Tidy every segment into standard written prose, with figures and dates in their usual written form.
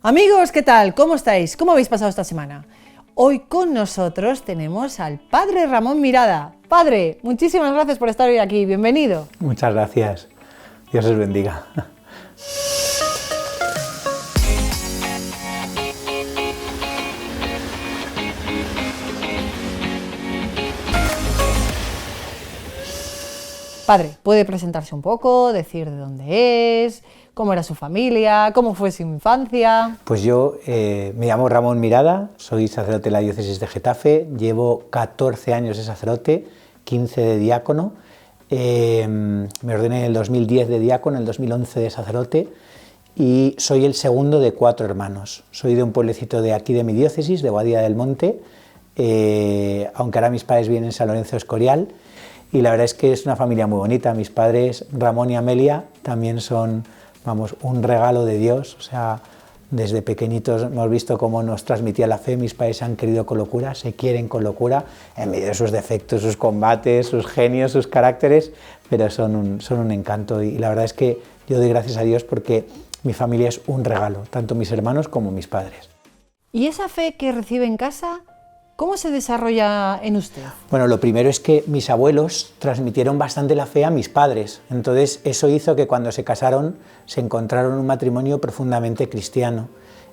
Amigos, ¿qué tal? ¿Cómo estáis? ¿Cómo habéis pasado esta semana? Hoy con nosotros tenemos al Padre Ramón Mirada. Padre, muchísimas gracias por estar hoy aquí. Bienvenido. Muchas gracias. Dios os bendiga. Padre, ¿puede presentarse un poco, decir de dónde es, cómo era su familia, cómo fue su infancia? Pues yo me llamo Ramón Mirada, soy sacerdote de la diócesis de Getafe, llevo 14 años de sacerdote, 15 de diácono, me ordené en el 2010 de diácono, en el 2011 de sacerdote y soy el segundo de 4 hermanos. Soy de un pueblecito de aquí de mi diócesis, de Boadilla del Monte, aunque ahora mis padres viven en San Lorenzo Escorial. Y la verdad es que es una familia muy bonita. Mis padres, Ramón y Amelia, también son, vamos, un regalo de Dios. O sea, desde pequeñitos hemos visto cómo nos transmitía la fe. Mis padres se han querido con locura, se quieren con locura, en medio de sus defectos, sus combates, sus genios, sus caracteres, pero son un encanto. Y la verdad es que yo doy gracias a Dios porque mi familia es un regalo, tanto mis hermanos como mis padres. ¿Y esa fe que recibe en casa, cómo se desarrolla en usted? Bueno, lo primero es que mis abuelos transmitieron bastante la fe a mis padres, entonces eso hizo que cuando se casaron se encontraron un matrimonio profundamente cristiano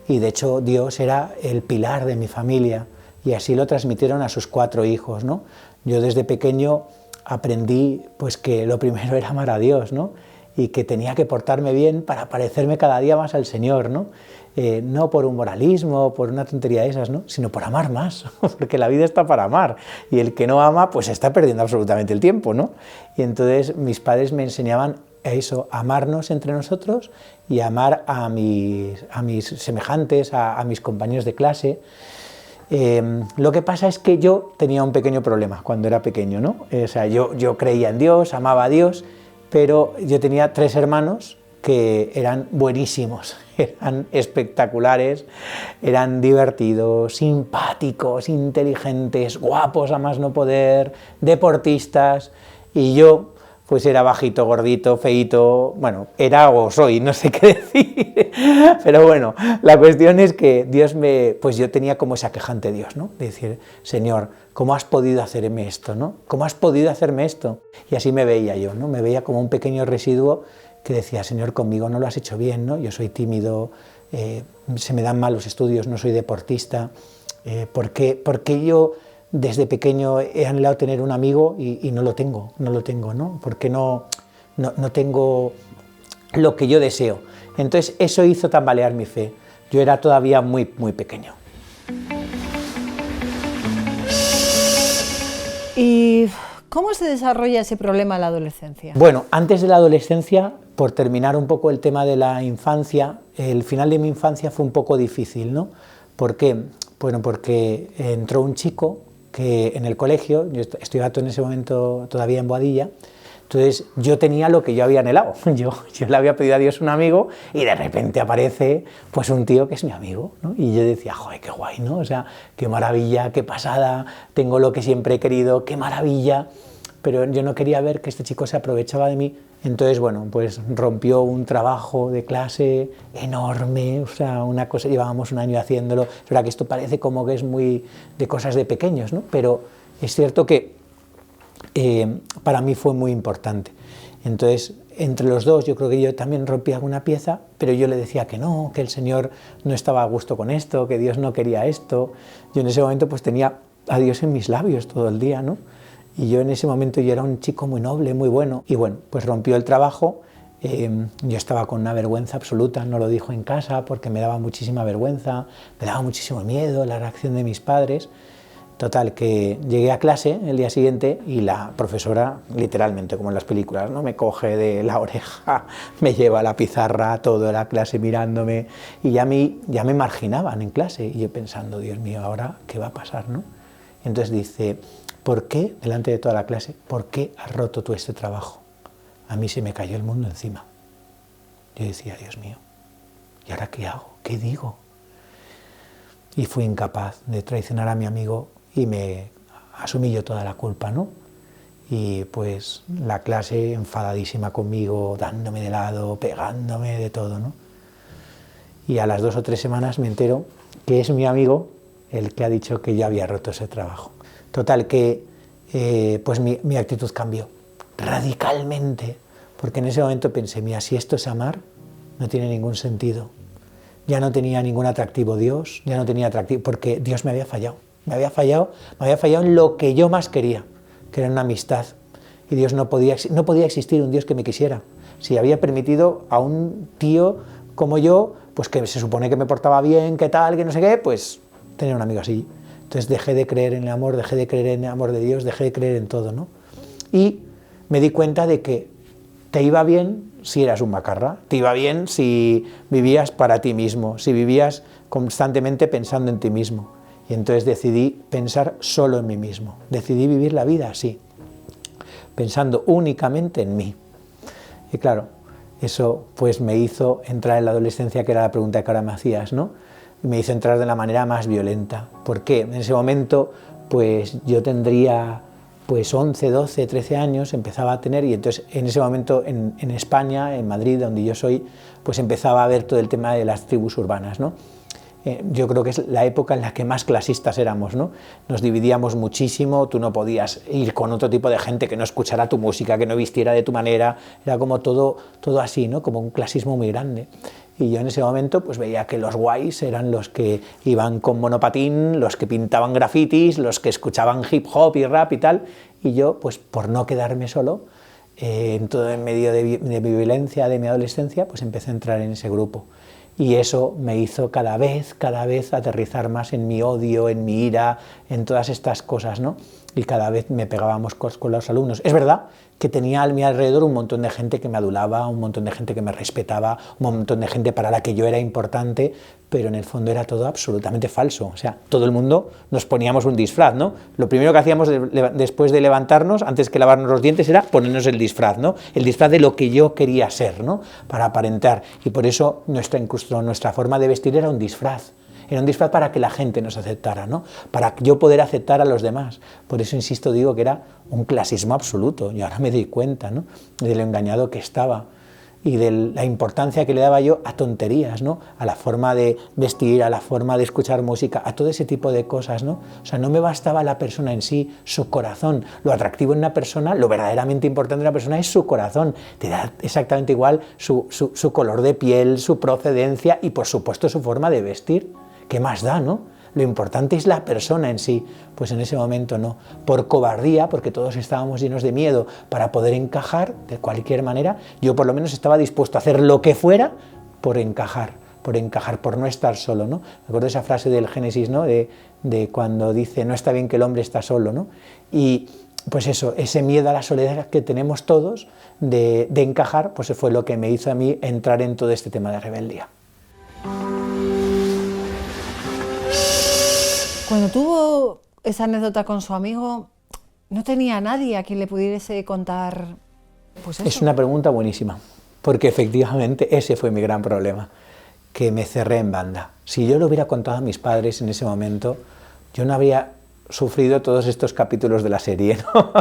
y de hecho Dios era el pilar de mi familia y así lo transmitieron a sus 4 hijos, ¿no? Yo desde pequeño aprendí pues que lo primero era amar a Dios, ¿no? Y que tenía que portarme bien para parecerme cada día más al Señor, ¿no? No por un moralismo, por una tontería de esas, ¿no? Sino por amar más, porque la vida está para amar, y el que no ama, pues está perdiendo absolutamente el tiempo, ¿no? Y entonces mis padres me enseñaban a eso, a amarnos entre nosotros y a amar a mis semejantes, a mis compañeros de clase. Lo que pasa es que yo tenía un pequeño problema cuando era pequeño, ¿no? O sea, yo creía en Dios, amaba a Dios, pero yo tenía 3 hermanos que eran buenísimos, eran espectaculares, eran divertidos, simpáticos, inteligentes, guapos a más no poder, deportistas, y yo pues era bajito, gordito, feíto, bueno, era o soy, no sé qué decir, pero bueno, la cuestión es que Dios pues yo tenía como esa queja ante Dios, ¿no? De decir, Señor, ¿cómo has podido hacerme esto, no? ¿Cómo has podido hacerme esto? Y así me veía yo, ¿no? Me veía como un pequeño residuo que decía, Señor, conmigo no lo has hecho bien, ¿no? Yo soy tímido, se me dan mal los estudios, no soy deportista, ¿por qué yo desde pequeño he anhelado tener un amigo y no lo tengo, ¿no? Porque no tengo lo que yo deseo. Entonces eso hizo tambalear mi fe. Yo era todavía muy pequeño. ¿Y cómo se desarrolla ese problema en la adolescencia? Bueno, antes de la adolescencia, por terminar un poco el tema de la infancia, el final de mi infancia fue un poco difícil, ¿no? ¿Por qué? Bueno, porque entró un chico que en el colegio, yo estudiaba en ese momento todavía en Boadilla, entonces yo tenía lo que yo había anhelado, yo le había pedido a Dios un amigo y de repente aparece pues un tío que es mi amigo, ¿no? Y yo decía, joder, qué guay, ¿no? O sea, qué maravilla, qué pasada, tengo lo que siempre he querido, qué maravilla, pero yo no quería ver que este chico se aprovechaba de mí. Entonces, bueno, pues rompió un trabajo de clase enorme, o sea, una cosa, llevábamos un año haciéndolo, es verdad que esto parece como que es muy de cosas de pequeños, ¿no? Pero es cierto que para mí fue muy importante. Entonces, entre los dos, yo creo que yo también rompí alguna pieza, pero yo le decía que no, que el Señor no estaba a gusto con esto, que Dios no quería esto. Yo en ese momento pues tenía a Dios en mis labios todo el día, ¿no? Y yo en ese momento yo era un chico muy noble, muy bueno, y bueno, pues rompió el trabajo, yo estaba con una vergüenza absoluta, no lo dijo en casa porque me daba muchísima vergüenza, me daba muchísimo miedo la reacción de mis padres. Total, que llegué a clase el día siguiente y la profesora, literalmente como en las películas, ¿no? Me coge de la oreja, me lleva a la pizarra, toda la clase mirándome, y ya me marginaban en clase, y yo pensando, Dios mío, ¿ahora qué va a pasar, no? Entonces dice, ¿por qué, delante de toda la clase, por qué has roto tú este trabajo? A mí se me cayó el mundo encima. Yo decía, Dios mío, ¿y ahora qué hago? ¿Qué digo? Y fui incapaz de traicionar a mi amigo y me asumí yo toda la culpa, ¿no? Y pues la clase enfadadísima conmigo, dándome de lado, pegándome, de todo, ¿no? y a las 2 o 3 semanas me entero que es mi amigo el que ha dicho que yo había roto ese trabajo. Total, que pues mi actitud cambió radicalmente, porque en ese momento pensé, mira, si esto es amar, no tiene ningún sentido. Ya no tenía ningún atractivo Dios, ya no tenía atractivo, porque Dios me había fallado en lo que yo más quería, que era una amistad. Y Dios no podía existir un Dios que me quisiera. Si había permitido a un tío como yo, pues que se supone que me portaba bien, que tal, que no sé qué, pues tener un amigo así. Entonces dejé de creer en el amor, dejé de creer en el amor de Dios, dejé de creer en todo, ¿no? Y me di cuenta de que te iba bien si eras un macarra, te iba bien si vivías para ti mismo, si vivías constantemente pensando en ti mismo. Y entonces decidí pensar solo en mí mismo, decidí vivir la vida así, pensando únicamente en mí. Y claro, eso pues me hizo entrar en la adolescencia, que era la pregunta que ahora me hacías, ¿no? Me hizo entrar de la manera más violenta. ¿Por qué? En ese momento pues yo tendría pues 11, 12, 13 años, empezaba a tener, y entonces en ese momento en España, en Madrid, donde yo soy, pues empezaba a ver todo el tema de las tribus urbanas, ¿no? Yo creo que es la época en la que más clasistas éramos, ¿no? Nos dividíamos muchísimo, tú no podías ir con otro tipo de gente que no escuchara tu música, que no vistiera de tu manera, era como todo así, ¿no? Como un clasismo muy grande. Y yo en ese momento pues veía que los guays eran los que iban con monopatín, los que pintaban grafitis, los que escuchaban hip hop y rap y tal, y yo pues por no quedarme solo, en todo en medio de mi violencia, de mi adolescencia, pues empecé a entrar en ese grupo. Y eso me hizo cada vez aterrizar más en mi odio, en mi ira, en todas estas cosas, ¿no? Y cada vez me pegábamos con los alumnos. Es verdad que tenía a mi alrededor un montón de gente que me adulaba, un montón de gente que me respetaba, un montón de gente para la que yo era importante, pero en el fondo era todo absolutamente falso. O sea, todo el mundo nos poníamos un disfraz, ¿no? Lo primero que hacíamos después de levantarnos, antes que lavarnos los dientes, era ponernos el disfraz, ¿no? El disfraz de lo que yo quería ser, ¿no? Para aparentar. Y por eso nuestra forma de vestir era un disfraz. Era un disfraz para que la gente nos aceptara, ¿no? Para yo poder aceptar a los demás. Por eso, insisto, digo que era un clasismo absoluto. Y ahora me doy cuenta, ¿no? De lo engañado que estaba y de la importancia que le daba yo a tonterías, ¿no? A la forma de vestir, a la forma de escuchar música, a todo ese tipo de cosas, ¿no? O sea, no me bastaba la persona en sí, su corazón. Lo atractivo en una persona, lo verdaderamente importante en una persona es su corazón. Te da exactamente igual su color de piel, su procedencia y, por supuesto, su forma de vestir. ¿Qué más da, no? Lo importante es la persona en sí. Pues en ese momento no. Por cobardía, porque todos estábamos llenos de miedo para poder encajar de cualquier manera, yo por lo menos estaba dispuesto a hacer lo que fuera por encajar, por no estar solo, ¿no? Me acuerdo de esa frase del Génesis, ¿no? De cuando dice, no está bien que el hombre está solo, ¿no? Y pues eso, ese miedo a la soledad que tenemos todos de encajar, pues fue lo que me hizo a mí entrar en todo este tema de rebeldía. Cuando tuvo esa anécdota con su amigo, ¿no tenía nadie a quien le pudiese contar pues eso? Es una pregunta buenísima, porque efectivamente ese fue mi gran problema, que me cerré en banda. Si yo lo hubiera contado a mis padres en ese momento, yo no habría sufrido todos estos capítulos de la serie, ¿no?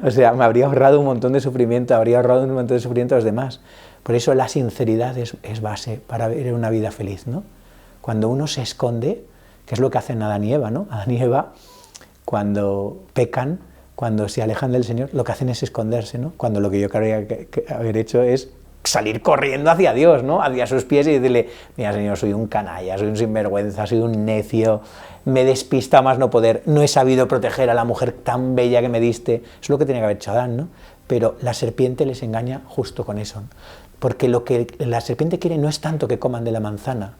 O sea, me habría ahorrado un montón de sufrimiento, habría ahorrado un montón de sufrimiento a los demás. Por eso la sinceridad es base para vivir una vida feliz, ¿no? Cuando uno se esconde, que es lo que hacen Adán y Eva, ¿no? Adán y Eva, cuando pecan, cuando se alejan del Señor, lo que hacen es esconderse, ¿no? Cuando lo que yo quería haber hecho es salir corriendo hacia Dios, ¿no? Hacia sus pies y decirle, mira, Señor, soy un canalla, soy un sinvergüenza, soy un necio, me despista más no poder, no he sabido proteger a la mujer tan bella que me diste. Eso es lo que tenía que haber hecho Adán, ¿no? Pero la serpiente les engaña justo con eso, porque lo que la serpiente quiere no es tanto que coman de la manzana,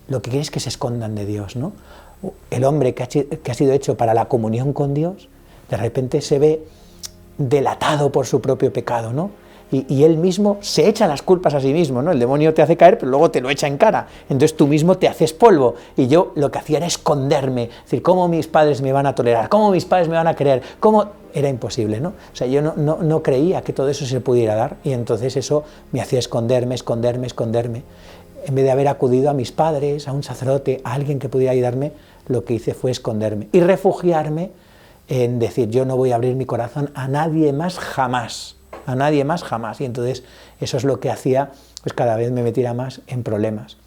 lo que quiere es que se escondan de Dios, ¿no? El hombre que ha sido hecho para la comunión con Dios, de repente se ve delatado por su propio pecado, ¿no? Y él mismo se echa las culpas a sí mismo, ¿no? El demonio te hace caer, pero luego te lo echa en cara. Entonces tú mismo te haces polvo. Y yo lo que hacía era esconderme. Es decir, ¿cómo mis padres me van a tolerar? ¿Cómo mis padres me van a querer? ¿Cómo? Era imposible, ¿no? O sea, yo no creía que todo eso se pudiera dar. Y entonces eso me hacía esconderme. En vez de haber acudido a mis padres, a un sacerdote, a alguien que pudiera ayudarme, lo que hice fue esconderme y refugiarme en decir, yo no voy a abrir mi corazón a nadie más jamás, y entonces eso es lo que hacía, pues cada vez me metiera más en problemas.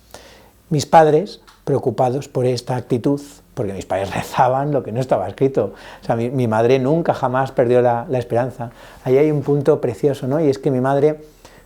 mis padres, preocupados por esta actitud, porque mis padres rezaban lo que no estaba escrito. O sea, mi madre nunca jamás perdió la esperanza. Ahí hay un punto precioso, ¿no? Y es que mi madre,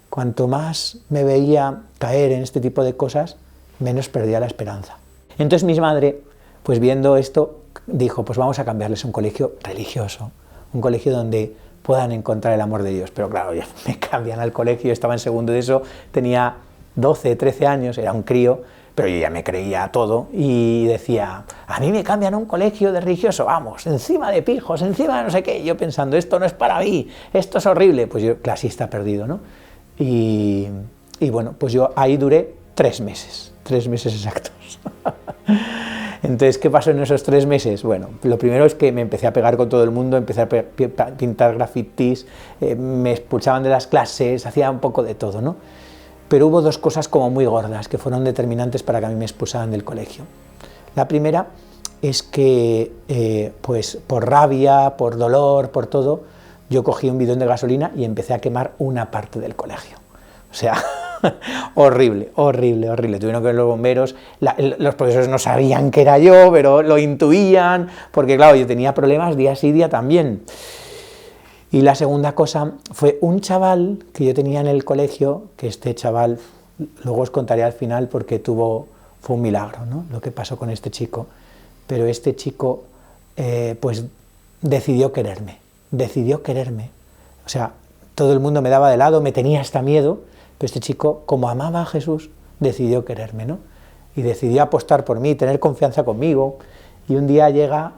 cuanto más me veía caer en este tipo de cosas, menos perdía la esperanza. Entonces mi madre, pues viendo esto, dijo, pues vamos a cambiarles a un colegio religioso, un colegio donde puedan encontrar el amor de Dios. Pero claro, ya me cambian al colegio, yo estaba en segundo de eso, tenía 12, 13 años, era un crío, pero yo ya me creía todo y decía, a mí me cambian a un colegio de religioso, vamos, encima de pijos, encima de no sé qué, yo pensando, esto no es para mí, esto es horrible, pues yo clasista perdido, ¿no? Y bueno, pues yo ahí duré 3 meses exactos. Entonces, ¿qué pasó en esos 3 meses? Bueno, lo primero es que me empecé a pegar con todo el mundo, empecé a pintar grafitis, me expulsaban de las clases, hacía un poco de todo, ¿no? Pero hubo 2 cosas como muy gordas que fueron determinantes para que a mí me expulsaran del colegio. La primera es que, pues por rabia, por dolor, por todo, yo cogí un bidón de gasolina y empecé a quemar una parte del colegio. O sea, horrible, horrible, horrible. Tuvieron que ver los bomberos, los profesores no sabían que era yo, pero lo intuían, porque claro, yo tenía problemas día sí, día también. Y la segunda cosa fue un chaval que yo tenía en el colegio, que este chaval, luego os contaré al final porque fue un milagro, ¿no?, lo que pasó con este chico, pero este chico pues decidió quererme, o sea, todo el mundo me daba de lado, me tenía hasta miedo, pero este chico, como amaba a Jesús, decidió quererme, ¿no?, y decidió apostar por mí, tener confianza conmigo, y un día llega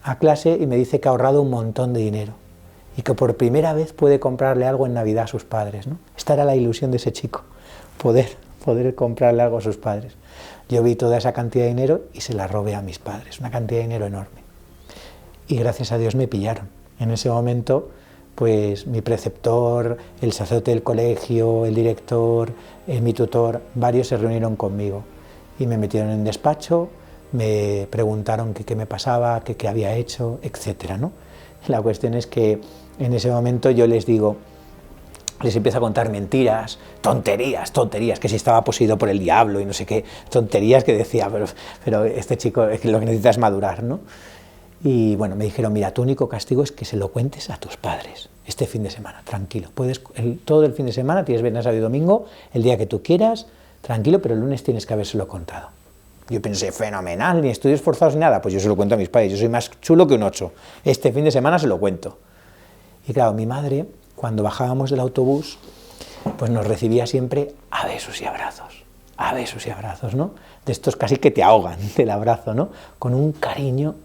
a clase y me dice que ha ahorrado un montón de dinero, y que por primera vez puede comprarle algo en Navidad a sus padres, ¿no? Esta era la ilusión de ese chico, poder comprarle algo a sus padres. Yo vi toda esa cantidad de dinero y se la robé a mis padres, una cantidad de dinero enorme. Y gracias a Dios me pillaron. En ese momento, pues mi preceptor, el sacerdote del colegio, el director, mi tutor, varios se reunieron conmigo y me metieron en despacho, me preguntaron qué me pasaba, qué había hecho, etcétera, ¿no? La cuestión es que en ese momento yo les empiezo a contar mentiras, tonterías, que si estaba poseído por el diablo y no sé qué, tonterías que decía, pero este chico lo que necesita es madurar, ¿no? Y bueno, me dijeron, mira, tu único castigo es que se lo cuentes a tus padres este fin de semana, tranquilo, todo el fin de semana, tienes viernes, sábado y domingo, el día que tú quieras, tranquilo, pero el lunes tienes que habérselo contado. Yo pensé, fenomenal, ni estudios forzados ni nada, pues yo se lo cuento a mis padres, yo soy más chulo que un 8, este fin de semana se lo cuento. Y claro, mi madre, cuando bajábamos del autobús, pues nos recibía siempre a besos y abrazos, ¿no? De estos casi que te ahogan del abrazo, ¿no? Con un cariño,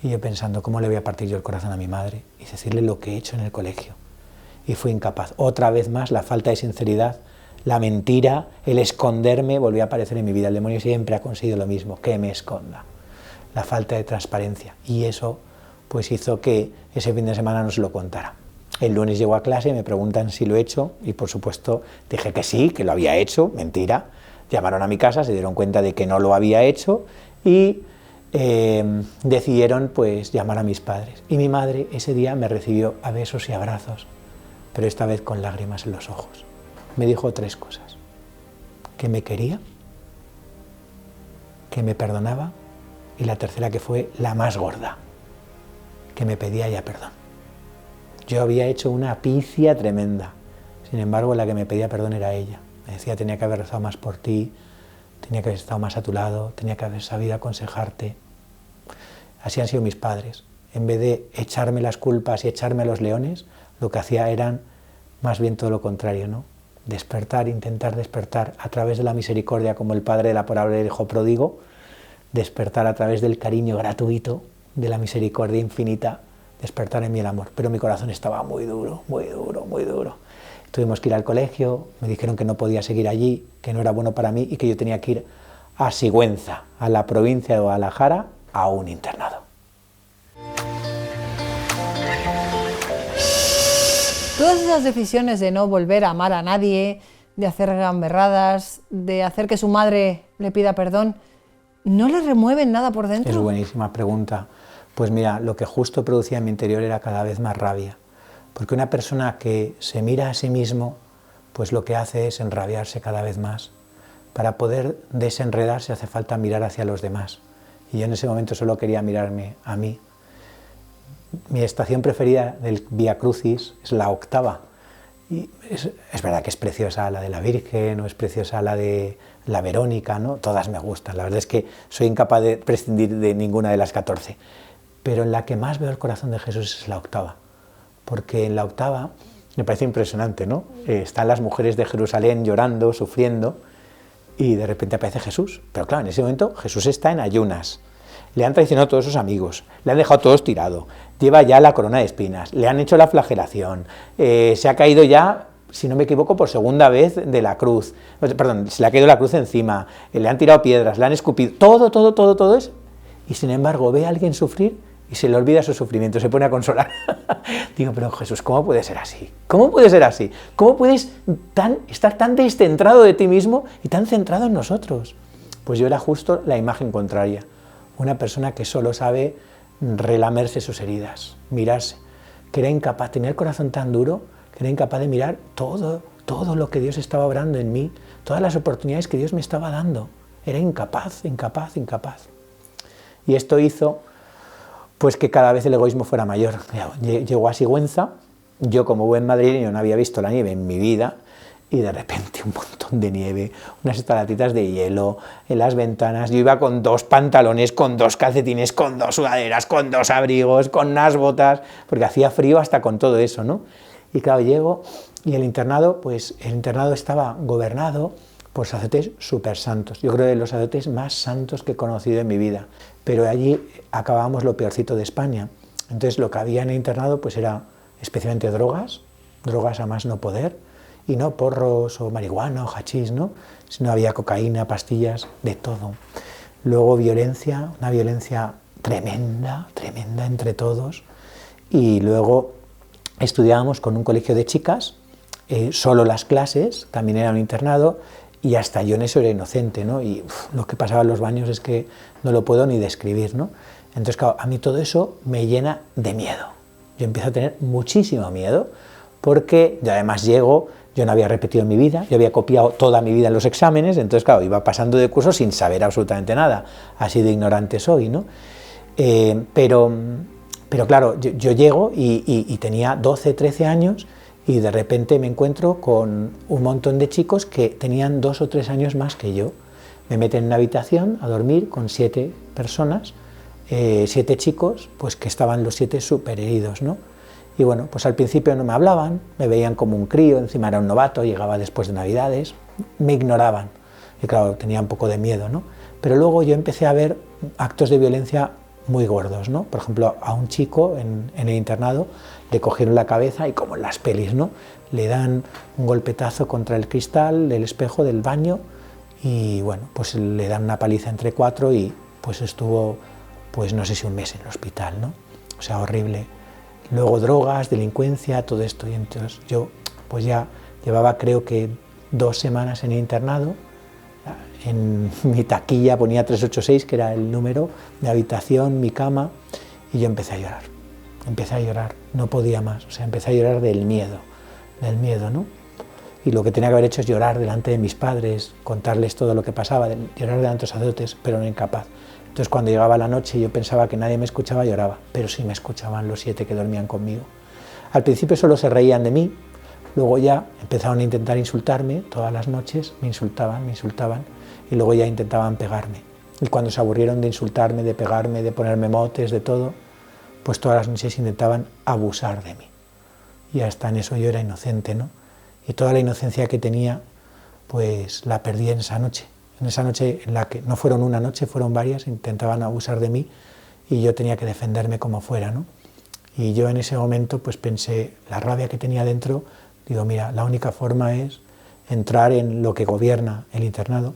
y yo pensando, ¿cómo le voy a partir yo el corazón a mi madre? Y decirle lo que he hecho en el colegio. Y fui incapaz. Otra vez más, la falta de sinceridad, la mentira, el esconderme, volvió a aparecer en mi vida. El demonio siempre ha conseguido lo mismo, que me esconda. La falta de transparencia. Y eso pues hizo que ese fin de semana no se lo contara. El lunes llego a clase y me preguntan si lo he hecho, y por supuesto dije que sí, que lo había hecho, mentira. Llamaron a mi casa, se dieron cuenta de que no lo había hecho y decidieron pues llamar a mis padres. Y mi madre ese día me recibió a besos y abrazos, pero esta vez con lágrimas en los ojos. Me dijo 3 cosas: que me quería, que me perdonaba, y la tercera, que fue la más gorda, que me pedía ya perdón. Yo había hecho una picia tremenda, sin embargo la que me pedía perdón era ella. Me decía, tenía que haber rezado más por ti, tenía que haber estado más a tu lado, tenía que haber sabido aconsejarte. Así han sido mis padres. En vez de echarme las culpas y echarme a los leones, lo que hacía eran más bien todo lo contrario, ¿no? Despertar, intentar despertar a través de la misericordia, como el padre de la parábola del hijo pródigo, despertar a través del cariño gratuito, de la misericordia infinita, despertar en mí el amor. Pero mi corazón estaba muy duro, muy duro, muy duro. Tuvimos que ir al colegio, me dijeron que no podía seguir allí, que no era bueno para mí y que yo tenía que ir a Sigüenza, a la provincia de Guadalajara, a un internado. Todas esas decisiones de no volver a amar a nadie, de hacer gamberradas, de hacer que su madre le pida perdón, ¿no le remueven nada por dentro? Es buenísima pregunta. Pues mira, lo que justo producía en mi interior era cada vez más rabia. Porque una persona que se mira a sí mismo, pues lo que hace es enrabiarse cada vez más. para poder desenredarse hace falta mirar hacia los demás. Y yo en ese momento solo quería mirarme a mí. Mi estación preferida del Vía Crucis es la octava. Y es verdad que es preciosa la de la Virgen, o es preciosa la de la Verónica, ¿no? Todas me gustan. La verdad es que soy incapaz de prescindir de ninguna de las 14. Pero en la que más veo el corazón de Jesús es la octava. Porque en la octava me parece impresionante, ¿no? Están las mujeres de Jerusalén llorando, sufriendo, y de repente aparece Jesús. Pero claro, en ese momento Jesús está en ayunas. Le han traicionado a todos sus amigos, le han dejado todos tirado, lleva ya la corona de espinas, le han hecho la flagelación, se ha caído ya, si no me equivoco, por segunda vez de la cruz, perdón, se le ha caído la cruz encima, le han tirado piedras, le han escupido, todo eso, y sin embargo ve a alguien sufrir y se le olvida su sufrimiento, se pone a consolar. Digo, pero Jesús, ¿cómo puede ser así? ¿Cómo puede ser así? ¿Cómo puedes estar tan descentrado de ti mismo y tan centrado en nosotros? Pues yo era justo la imagen contraria. Una persona que solo sabe relamerse sus heridas, mirarse, que era incapaz, tenía el corazón tan duro, que era incapaz de mirar todo lo que Dios estaba obrando en mí, todas las oportunidades que Dios me estaba dando. Era incapaz. Y esto hizo pues que cada vez el egoísmo fuera mayor. Llegó a Sigüenza, yo como buen madrileño no había visto la nieve en mi vida, y de repente un montón de nieve, unas estalactitas de hielo en las ventanas. Yo iba con 2 pantalones, con 2 calcetines, con 2 sudaderas, con 2 abrigos, con unas botas, porque hacía frío hasta con todo eso, ¿no? Y claro, llego y el internado estaba gobernado por sacerdotes súper santos. Yo creo que los sacerdotes más santos que he conocido en mi vida. Pero allí acabábamos lo peorcito de España. Entonces lo que había en el internado pues era especialmente drogas a más no poder, y no porros o marihuana o hachís, ¿no? Sino había cocaína, pastillas, de todo. Luego violencia, una violencia tremenda entre todos. Y luego estudiábamos con un colegio de chicas, solo las clases, también era un internado, y hasta yo en eso era inocente, ¿no? Y lo que pasaba en los baños es que no lo puedo ni describir, ¿no? Entonces, claro, a mí todo eso me llena de miedo. Yo empiezo a tener muchísimo miedo, porque yo además yo no había repetido en mi vida, yo había copiado toda mi vida en los exámenes, entonces claro, iba pasando de curso sin saber absolutamente nada, así de ignorante soy, ¿no? Pero claro, yo llego y tenía 12, 13 años, y de repente me encuentro con un montón de chicos que tenían 2 o 3 años más que yo. Me meten en una habitación a dormir con 7 personas, 7 chicos, pues que estaban los 7 súper heridos, ¿no? Y bueno, pues al principio no me hablaban, me veían como un crío, encima era un novato, llegaba después de Navidades, me ignoraban. Y claro, tenía un poco de miedo, ¿no? Pero luego yo empecé a ver actos de violencia muy gordos, ¿no? Por ejemplo, a un chico en el internado le cogieron la cabeza y, como en las pelis, ¿no?, le dan un golpetazo contra el cristal del espejo del baño y bueno, pues le dan una paliza entre 4 y pues estuvo, pues no sé si un mes en el hospital, ¿no? O sea, horrible. Luego drogas, delincuencia, todo esto. Y entonces yo pues ya llevaba, creo que 2 semanas en el internado. En mi taquilla ponía 386, que era el número de habitación, mi cama, y yo empecé a llorar, no podía más, o sea, empecé a llorar del miedo, ¿no? Y lo que tenía que haber hecho es llorar delante de mis padres, contarles todo lo que pasaba, llorar delante de los sacerdotes, pero no incapaz. Entonces cuando llegaba la noche y yo pensaba que nadie me escuchaba, lloraba, pero sí me escuchaban los 7 que dormían conmigo. Al principio solo se reían de mí, luego ya empezaron a intentar insultarme, todas las noches me insultaban, y luego ya intentaban pegarme. Y cuando se aburrieron de insultarme, de pegarme, de ponerme motes, de todo, pues todas las noches intentaban abusar de mí. Y hasta en eso yo era inocente, ¿no? Y toda la inocencia que tenía, pues la perdí en esa noche en la que no fueron una noche, fueron varias, intentaban abusar de mí y yo tenía que defenderme como fuera, ¿no? Y yo en ese momento pues pensé, la rabia que tenía dentro, digo, mira, la única forma es entrar en lo que gobierna el internado,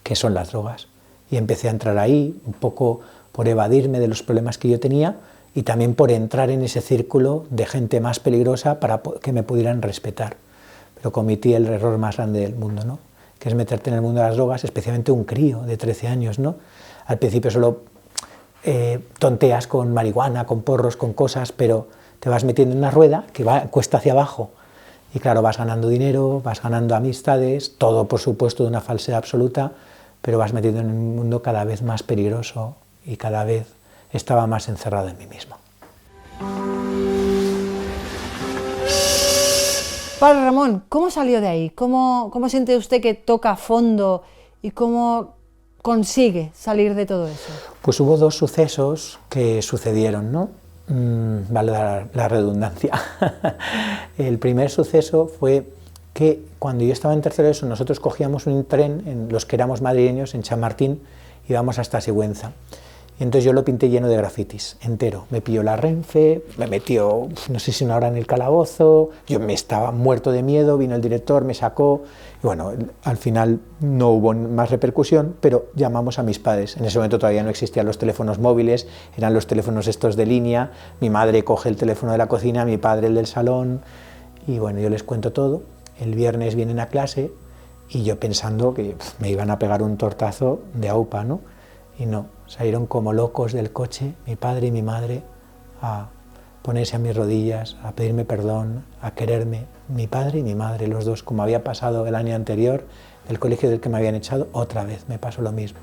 que son las drogas. Y empecé a entrar ahí, un poco por evadirme de los problemas que yo tenía y también por entrar en ese círculo de gente más peligrosa para que me pudieran respetar. Pero cometí el error más grande del mundo, ¿no?, que es meterte en el mundo de las drogas, especialmente un crío de 13 años, ¿no? Al principio solo tonteas con marihuana, con porros, con cosas, pero te vas metiendo en una rueda que va cuesta hacia abajo Y claro, vas ganando dinero, vas ganando amistades, todo por supuesto de una falsedad absoluta, pero vas metido en un mundo cada vez más peligroso y cada vez estaba más encerrado en mí mismo. Padre Ramón, ¿cómo salió de ahí? ¿Cómo siente usted que toca fondo y cómo consigue salir de todo eso? Pues hubo dos sucesos que sucedieron, ¿no? Vale la redundancia. El primer suceso fue que cuando yo estaba en tercero ESO nosotros cogíamos un tren, en los que éramos madrileños, en Chamartín, íbamos hasta Sigüenza. Y entonces yo lo pinté lleno de grafitis, entero. Me pilló la Renfe, me metió, no sé si una hora en el calabozo, yo me estaba muerto de miedo, vino el director, me sacó, y bueno, al final no hubo más repercusión, pero llamamos a mis padres. En ese momento todavía no existían los teléfonos móviles, eran los teléfonos estos de línea, mi madre coge el teléfono de la cocina, mi padre el del salón, y bueno, yo les cuento todo. El viernes vienen a clase, y yo pensando que me iban a pegar un tortazo de aupa, ¿no? Y no, salieron como locos del coche, mi padre y mi madre, a ponerse a mis rodillas, a pedirme perdón, a quererme, mi padre y mi madre, los dos, como había pasado el año anterior, del colegio del que me habían echado, otra vez me pasó lo mismo.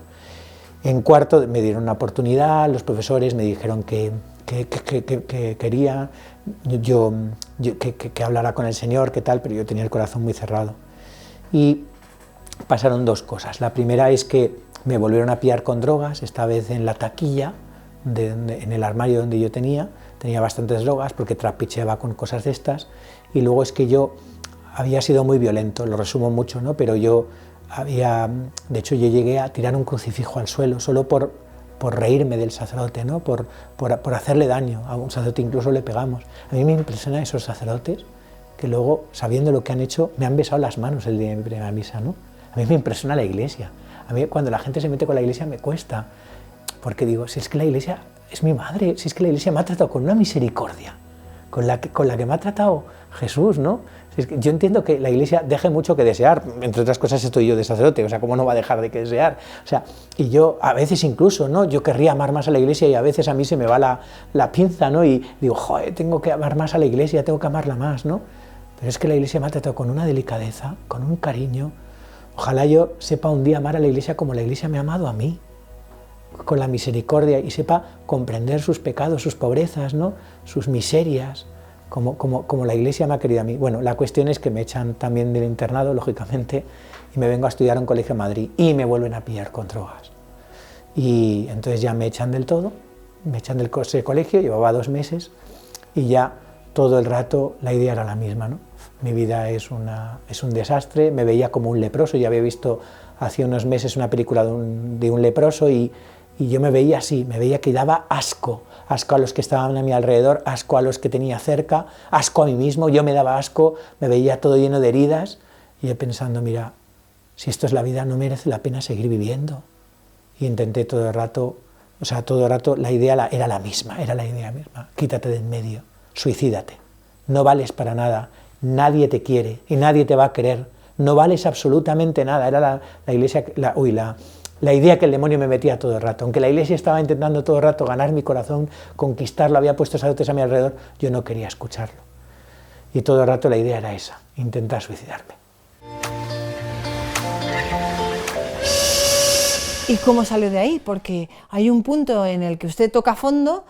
En cuarto me dieron una oportunidad, los profesores me dijeron que quería que hablara con el Señor, que tal, pero yo tenía el corazón muy cerrado. Y pasaron dos cosas. La primera es que me volvieron a pillar con drogas, esta vez en la taquilla, en el armario donde yo tenía bastantes drogas porque trapicheaba con cosas de estas, y luego es que yo había sido muy violento, lo resumo mucho, ¿no? Pero yo de hecho yo llegué a tirar un crucifijo al suelo solo por reírme del sacerdote, ¿no? Por hacerle daño, a un sacerdote incluso le pegamos. A mí me impresionan esos sacerdotes que luego, sabiendo lo que han hecho, me han besado las manos el día de mi primera misa, ¿no? A mí me impresiona la Iglesia. A mí cuando la gente se mete con la Iglesia me cuesta, porque digo, si es que la Iglesia es mi madre, si es que la Iglesia me ha tratado con una misericordia, con la que me ha tratado Jesús, ¿no? Si es que yo entiendo que la Iglesia deje mucho que desear, entre otras cosas estoy yo de sacerdote, o sea, ¿cómo no va a dejar de que desear? O sea, y yo a veces incluso, ¿no? Yo querría amar más a la Iglesia y a veces a mí se me va la pinza, ¿no? Y digo, joder, tengo que amar más a la Iglesia, tengo que amarla más, ¿no? Pero es que la Iglesia me ha tratado con una delicadeza, con un cariño. Ojalá yo sepa un día amar a la Iglesia como la Iglesia me ha amado a mí, con la misericordia, y sepa comprender sus pecados, sus pobrezas, ¿no? Sus miserias, como la Iglesia me ha querido a mí. Bueno, la cuestión es que me echan también del internado, lógicamente, y me vengo a estudiar a un colegio en Madrid, y me vuelven a pillar con drogas. Y entonces ya me echan del todo, me echan del colegio, llevaba 2 meses, y ya todo el rato la idea era la misma, ¿no? Mi vida es un desastre, me veía como un leproso, ya había visto hace unos meses una película de un leproso y yo me veía así, me veía que daba asco a los que estaban a mi alrededor, asco a los que tenía cerca, asco a mí mismo, yo me daba asco, me veía todo lleno de heridas, y yo pensando, mira, si esto es la vida no merece la pena seguir viviendo. Y intenté todo el rato, la idea era la misma, quítate de en medio, suicídate, no vales para nada, nadie te quiere y nadie te va a querer, no vales absolutamente nada. Era la idea que el demonio me metía todo el rato. Aunque la Iglesia estaba intentando todo el rato ganar mi corazón, conquistarlo, había puesto sacerdotes a mi alrededor, yo no quería escucharlo. Y todo el rato la idea era esa, intentar suicidarme. ¿Y cómo salió de ahí? Porque hay un punto en el que usted toca fondo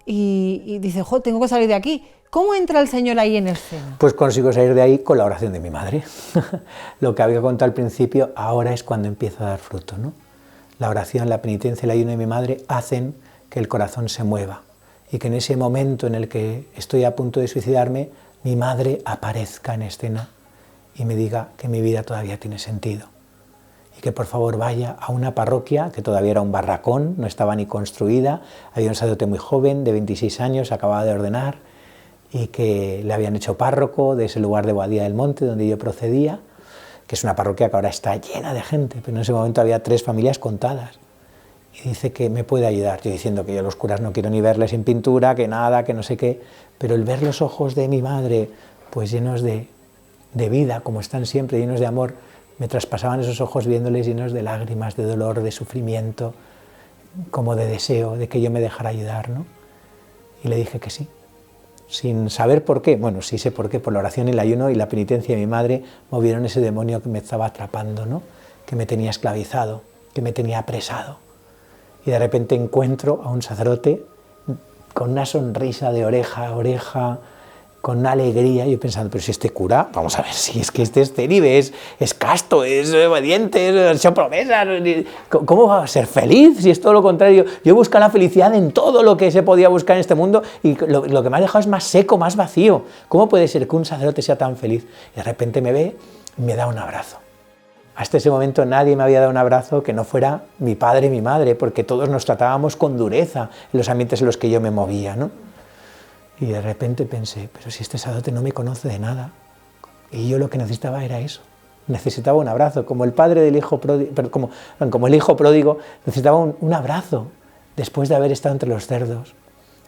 y dice, jo, tengo que salir de aquí. ¿Cómo entra el Señor ahí en escena? Pues consigo salir de ahí con la oración de mi madre. Lo que había contado al principio, ahora es cuando empieza a dar fruto, ¿no? La oración, la penitencia y el ayuno de mi madre hacen que el corazón se mueva y que en ese momento en el que estoy a punto de suicidarme, mi madre aparezca en escena y me diga que mi vida todavía tiene sentido y que por favor vaya a una parroquia que todavía era un barracón, no estaba ni construida, había un sacerdote muy joven de 26 años, acababa de ordenar, y que le habían hecho párroco de ese lugar de Boadilla del Monte donde yo procedía, que es una parroquia que ahora está llena de gente, pero en ese momento había 3 familias contadas, y dice que me puede ayudar, yo diciendo que yo a los curas no quiero ni verles en pintura, que nada, que no sé qué, pero el ver los ojos de mi madre pues llenos de vida, como están siempre, llenos de amor, me traspasaban esos ojos viéndoles llenos de lágrimas, de dolor, de sufrimiento, como de deseo de que yo me dejara ayudar, ¿no? Y le dije que sí. sin saber por qué. Bueno, sí sé por qué, por la oración, el ayuno y la penitencia de mi madre movieron ese demonio que me estaba atrapando, ¿no? Que me tenía esclavizado, que me tenía apresado. Y de repente encuentro a un sacerdote con una sonrisa de oreja a oreja, con una alegría, yo pensando, pero si este cura, vamos a ver, si es que este es célibe, es casto, es obediente, es hecho promesas, ¿cómo va a ser feliz si es todo lo contrario? Yo busco la felicidad en todo lo que se podía buscar en este mundo y lo que me ha dejado es más seco, más vacío. ¿Cómo puede ser que un sacerdote sea tan feliz? Y de repente me ve y me da un abrazo. Hasta ese momento nadie me había dado un abrazo que no fuera mi padre y mi madre, porque todos nos tratábamos con dureza en los ambientes en los que yo me movía, ¿no? Y de repente pensé, pero si este sacerdote no me conoce de nada, y yo lo que necesitaba era eso, necesitaba un abrazo, como el padre del hijo pródigo, como el hijo pródigo necesitaba un abrazo después de haber estado entre los cerdos.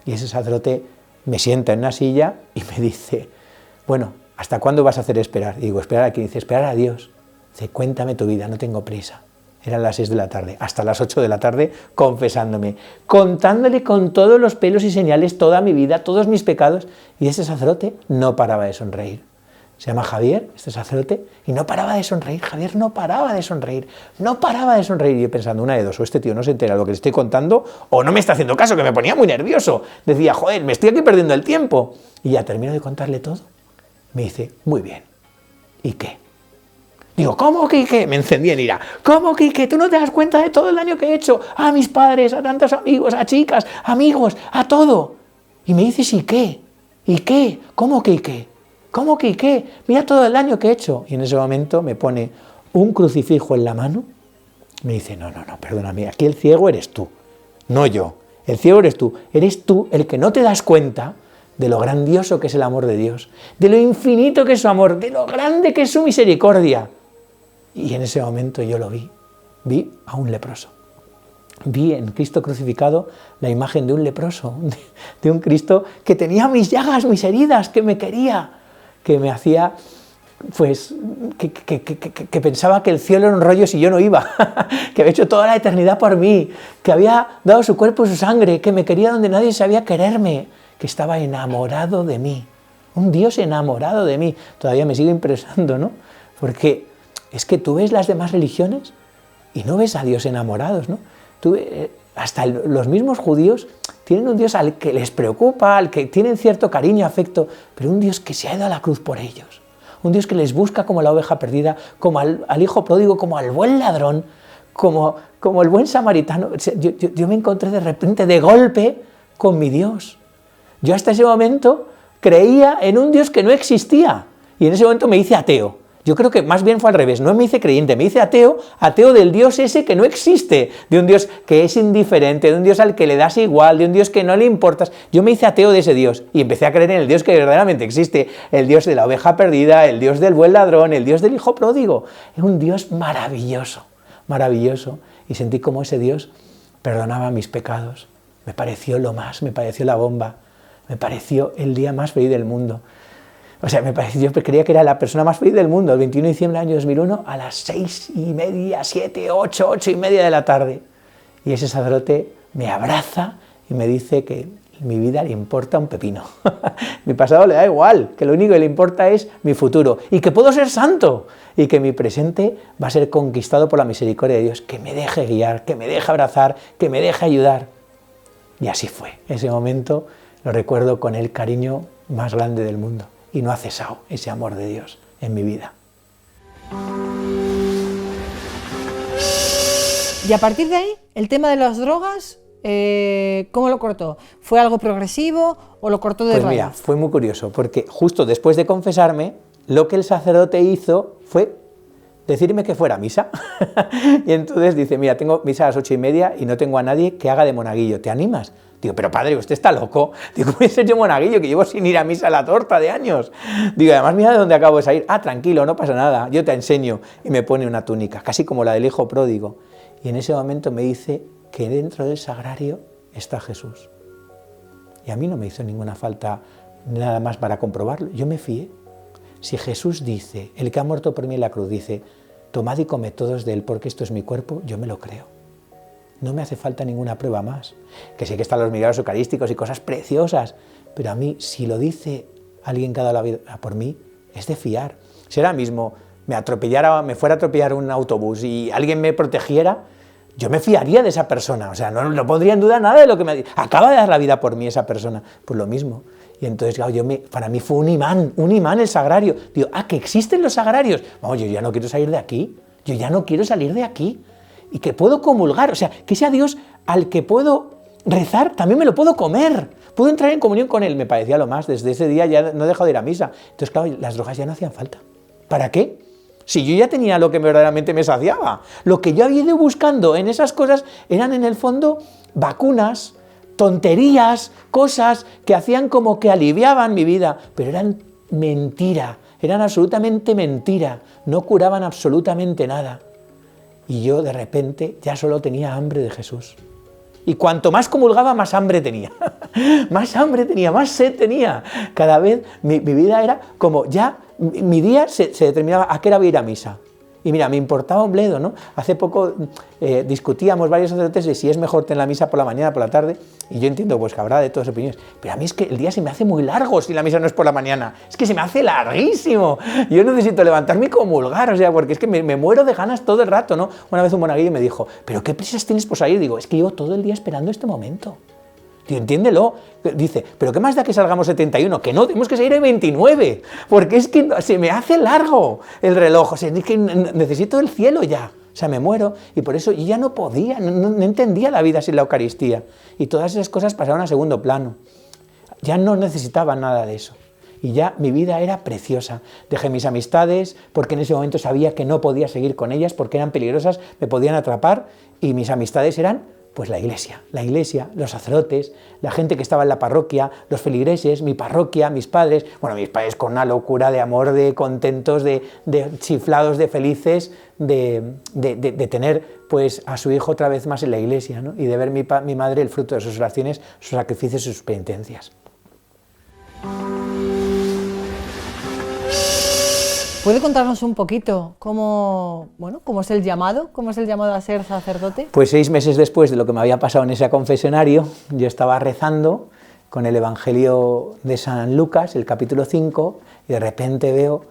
Y ese sacerdote me sienta en una silla y me dice, bueno, ¿hasta cuándo vas a hacer esperar? Y digo, esperar a quién? Dice, esperar a Dios. Dice, cuéntame tu vida, no tengo prisa. Eran las 6 de la tarde, hasta las 8 de la tarde, confesándome, contándole con todos los pelos y señales toda mi vida, todos mis pecados, y ese sacerdote no paraba de sonreír. Se llama Javier, este sacerdote, y no paraba de sonreír. Javier no paraba de sonreír, no paraba de sonreír. Y yo pensando, una de dos, o este tío no se entera de lo que le estoy contando, o no me está haciendo caso, que me ponía muy nervioso. Decía, joder, me estoy aquí perdiendo el tiempo. Y ya termino de contarle todo. Me dice, muy bien, ¿y qué? Digo, ¿cómo que qué? Me encendí en ira. ¿Cómo que qué? ¿Tú no te das cuenta de todo el daño que he hecho? A mis padres, a tantos amigos, a chicas, amigos, a todo. Y me dices, ¿y qué? ¿Y qué? ¿Cómo que qué? ¿Cómo que qué? Mira todo el daño que he hecho. Y en ese momento me pone un crucifijo en la mano. Me dice, no, perdóname, aquí el ciego eres tú, no yo. El ciego eres tú el que no te das cuenta de lo grandioso que es el amor de Dios, de lo infinito que es su amor, de lo grande que es su misericordia. Y en ese momento yo lo vi a un leproso. Vi en Cristo crucificado la imagen de un leproso, de un Cristo que tenía mis llagas, mis heridas, que me quería, que me hacía, pues, que pensaba que el cielo era un rollo si yo no iba, que había hecho toda la eternidad por mí, que había dado su cuerpo y su sangre, que me quería donde nadie sabía quererme, que estaba enamorado de mí, un Dios enamorado de mí. Todavía me sigue impresionando, ¿no? Porque es que tú ves las demás religiones y no ves a Dios enamorados, ¿no? Hasta los mismos judíos tienen un Dios al que les preocupa, al que tienen cierto cariño, afecto, pero un Dios que se ha ido a la cruz por ellos. Un Dios que les busca como la oveja perdida, como al hijo pródigo, como al buen ladrón, como el buen samaritano. Yo me encontré de repente, de golpe, con mi Dios. Yo hasta ese momento creía en un Dios que no existía y en ese momento me hice ateo. Yo creo que más bien fue al revés, no me hice creyente, me hice ateo del Dios ese que no existe, de un Dios que es indiferente, de un Dios al que le das igual, de un Dios que no le importas. Yo me hice ateo de ese Dios y empecé a creer en el Dios que verdaderamente existe, el Dios de la oveja perdida, el Dios del buen ladrón, el Dios del hijo pródigo. Es un Dios maravilloso, maravilloso, y sentí como ese Dios perdonaba mis pecados. Me pareció lo más, me pareció la bomba, me pareció el día más feliz del mundo. O sea, yo creía que era la persona más feliz del mundo, el 21 de diciembre del año 2001, a las 6:30, 7, 8:30 de la tarde. Y ese sacerdote me abraza y me dice que mi vida le importa un pepino. Mi pasado le da igual, que lo único que le importa es mi futuro y que puedo ser santo y que mi presente va a ser conquistado por la misericordia de Dios, que me deje guiar, que me deje abrazar, que me deje ayudar. Y así fue. Ese momento lo recuerdo con el cariño más grande del mundo. Y no ha cesado ese amor de Dios en mi vida. Y a partir de ahí, el tema de las drogas, ¿cómo lo cortó? ¿Fue algo progresivo o lo cortó de raíz? Pues mira, fue muy curioso, porque justo después de confesarme, lo que el sacerdote hizo fue decirme que fuera a misa. Y entonces dice, mira, tengo misa a las 8:30 y no tengo a nadie que haga de monaguillo, ¿te animas? Digo, pero padre, usted está loco. Digo, ¿cómo voy a ser yo monaguillo, que llevo sin ir a misa a la torta de años? Digo, además mira de dónde acabo de salir. Ah, tranquilo, no pasa nada, yo te enseño. Y me pone una túnica, casi como la del hijo pródigo. Y en ese momento me dice que dentro del sagrario está Jesús. Y a mí no me hizo ninguna falta nada más para comprobarlo. Yo me fié. Si Jesús dice, el que ha muerto por mí en la cruz, dice, tomad y comed todos de él porque esto es mi cuerpo, yo me lo creo. no me hace falta ninguna prueba más. Que sé que están los milagros eucarísticos y cosas preciosas, pero a mí, si lo dice alguien que ha dado la vida por mí, es de fiar. Si ahora mismo me fuera a atropellar un autobús y alguien me protegiera, yo me fiaría de esa persona, o sea, no pondría en duda nada de lo que me ha dicho. Acaba de dar la vida por mí esa persona, pues lo mismo. Y entonces, claro, para mí fue un imán el sagrario. Digo, que existen los sagrarios. Vamos, yo ya no quiero salir de aquí, yo ya no quiero salir de aquí. Y que puedo comulgar, o sea, que sea Dios al que puedo rezar, también me lo puedo comer. Puedo entrar en comunión con Él, me parecía lo más. Desde ese día ya no he dejado de ir a misa. Entonces, claro, las drogas ya no hacían falta. ¿Para qué? Si yo ya tenía lo que verdaderamente me saciaba. Lo que yo había ido buscando en esas cosas eran en el fondo vacunas, tonterías, cosas que hacían como que aliviaban mi vida, pero eran mentira, eran absolutamente mentira, no curaban absolutamente nada. Y yo de repente ya solo tenía hambre de Jesús. Y cuanto más comulgaba, más hambre tenía. Más hambre tenía, más sed tenía. Cada vez mi vida era como ya, mi día se determinaba a qué hora voy a ir a misa. Y mira, me importaba un bledo, ¿no? Hace poco discutíamos varios sacerdotes de si es mejor tener la misa por la mañana o por la tarde, y yo entiendo pues que habrá de todas opiniones, pero a mí es que el día se me hace muy largo si la misa no es por la mañana, es que se me hace larguísimo, yo necesito levantarme y comulgar, o sea, porque es que me muero de ganas todo el rato, ¿no? Una vez un monaguillo me dijo, ¿pero qué prisas tienes por salir? Digo, es que llevo todo el día esperando este momento. Tío, entiéndelo. Dice, ¿pero qué más da que salgamos 71? Que no, tenemos que salir el 29, porque es que se me hace largo el reloj, o sea, es que necesito el cielo ya, o sea, me muero, y por eso yo ya no podía, no entendía la vida sin la Eucaristía, y todas esas cosas pasaron a segundo plano, ya no necesitaba nada de eso, y ya mi vida era preciosa. Dejé mis amistades, porque en ese momento sabía que no podía seguir con ellas, porque eran peligrosas, me podían atrapar, y mis amistades eran pues la iglesia, los sacerdotes, la gente que estaba en la parroquia, los feligreses, mi parroquia, mis padres con una locura de amor, de contentos, de chiflados, de felices, de tener pues a su hijo otra vez más en la iglesia, ¿no? Y de ver mi madre el fruto de sus oraciones, sus sacrificios y sus penitencias. ¿Puede contarnos un poquito cómo es el llamado? ¿Cómo es el llamado a ser sacerdote? Pues 6 meses después de lo que me había pasado en ese confesionario, yo estaba rezando con el Evangelio de San Lucas, el capítulo 5, y de repente veo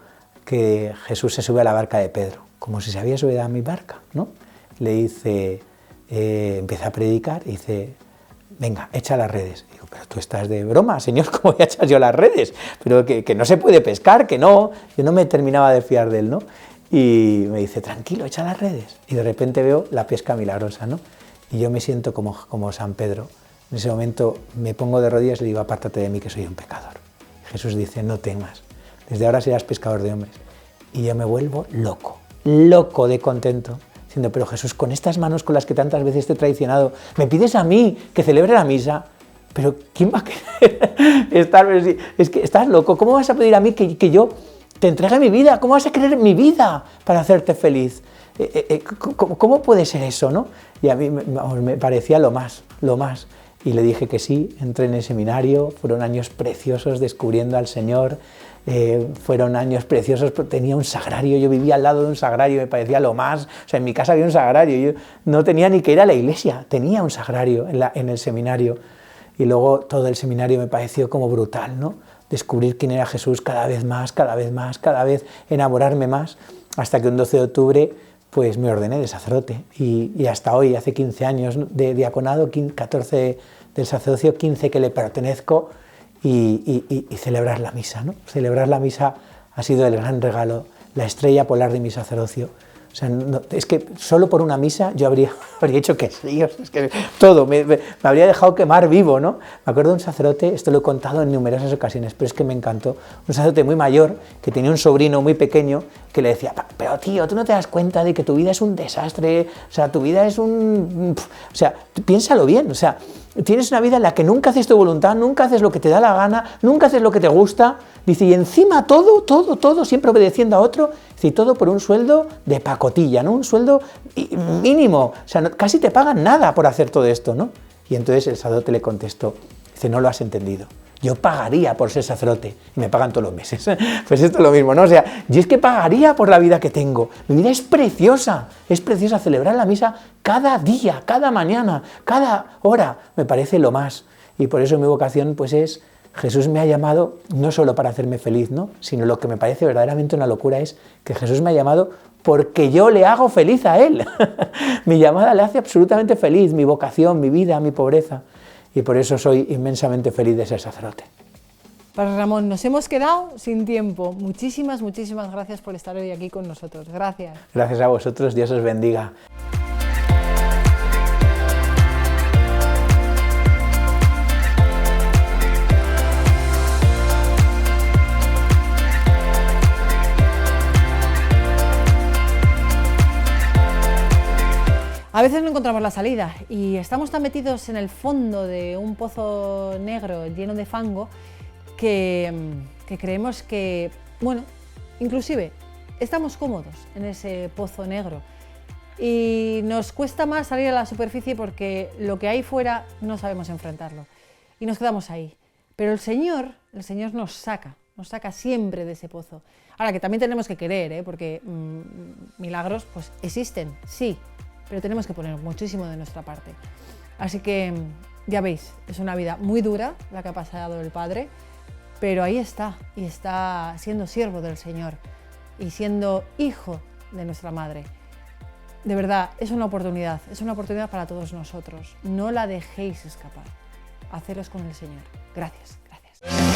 que Jesús se sube a la barca de Pedro, como si se había subido a mi barca, ¿no? Le dice, empieza a predicar y dice, venga, echa las redes. Digo, pero tú estás de broma, Señor, ¿cómo voy a echar yo las redes? Pero que no se puede pescar, que no. Yo no me terminaba de fiar de él, ¿no? Y me dice, tranquilo, echa las redes. Y de repente veo la pesca milagrosa, ¿no? Y yo me siento como San Pedro. En ese momento me pongo de rodillas y le digo, apártate de mí que soy un pecador. Y Jesús dice, no temas, desde ahora serás pescador de hombres. Y yo me vuelvo loco de contento. Diciendo, pero Jesús, con estas manos con las que tantas veces te he traicionado, me pides a mí que celebre la misa, pero ¿quién va a querer estar? Es que estás loco, ¿cómo vas a pedir a mí que yo te entregue mi vida? ¿Cómo vas a querer mi vida para hacerte feliz? ¿Cómo puede ser eso, no? Y a mí me parecía lo más. Y le dije que sí, entré en el seminario, fueron años preciosos descubriendo al Señor, fueron años preciosos, tenía un sagrario, yo vivía al lado de un sagrario, me parecía lo más, o sea, en mi casa había un sagrario, yo no tenía ni que ir a la iglesia, tenía un sagrario en el seminario, y luego todo el seminario me pareció como brutal, ¿no? Descubrir quién era Jesús cada vez más, cada vez enamorarme más, hasta que un 12 de octubre pues me ordené de sacerdote, y hasta hoy, hace 15 años de diaconado, 14 del sacerdocio, 15 que le pertenezco, y celebrar la misa, ¿no? Celebrar la misa ha sido el gran regalo, la estrella polar de mi sacerdocio. O sea, es que solo por una misa yo habría hecho que sí, es que todo, me habría dejado quemar vivo, ¿no? Me acuerdo de un sacerdote, esto lo he contado en numerosas ocasiones, pero es que me encantó, un sacerdote muy mayor que tenía un sobrino muy pequeño que le decía, pero tío, ¿tú no te das cuenta de que tu vida es un desastre? O sea, tu vida es o sea, piénsalo bien, o sea, tienes una vida en la que nunca haces tu voluntad, nunca haces lo que te da la gana, nunca haces lo que te gusta, dice, y encima todo, siempre obedeciendo a otro, dice, y todo por un sueldo de pacotilla, ¿no? Un sueldo mínimo, o sea, casi te pagan nada por hacer todo esto, ¿no? Y entonces el sacerdote le contestó, dice, no lo has entendido, yo pagaría por ser sacerdote, y me pagan todos los meses. Pues esto es lo mismo, ¿no? O sea, yo es que pagaría por la vida que tengo. Mi vida es preciosa celebrar la misa cada día, cada mañana, cada hora, me parece lo más. Y por eso mi vocación pues es, Jesús me ha llamado no solo para hacerme feliz, ¿no? Sino lo que me parece verdaderamente una locura es que Jesús me ha llamado porque yo le hago feliz a Él. Mi llamada le hace absolutamente feliz, mi vocación, mi vida, mi pobreza. Y por eso soy inmensamente feliz de ser sacerdote. Padre Ramón, nos hemos quedado sin tiempo. Muchísimas gracias por estar hoy aquí con nosotros. Gracias. Gracias a vosotros, Dios os bendiga. A veces no encontramos la salida y estamos tan metidos en el fondo de un pozo negro lleno de fango que creemos que, bueno, inclusive estamos cómodos en ese pozo negro y nos cuesta más salir a la superficie porque lo que hay fuera no sabemos enfrentarlo y nos quedamos ahí. Pero el Señor nos saca siempre de ese pozo. Ahora que también tenemos que querer, porque milagros pues existen, sí, pero tenemos que poner muchísimo de nuestra parte. Así que ya veis, es una vida muy dura la que ha pasado el Padre, pero ahí está, y está siendo siervo del Señor y siendo hijo de nuestra Madre. De verdad, es una oportunidad para todos nosotros. No la dejéis escapar. Haceros con el Señor. Gracias, gracias.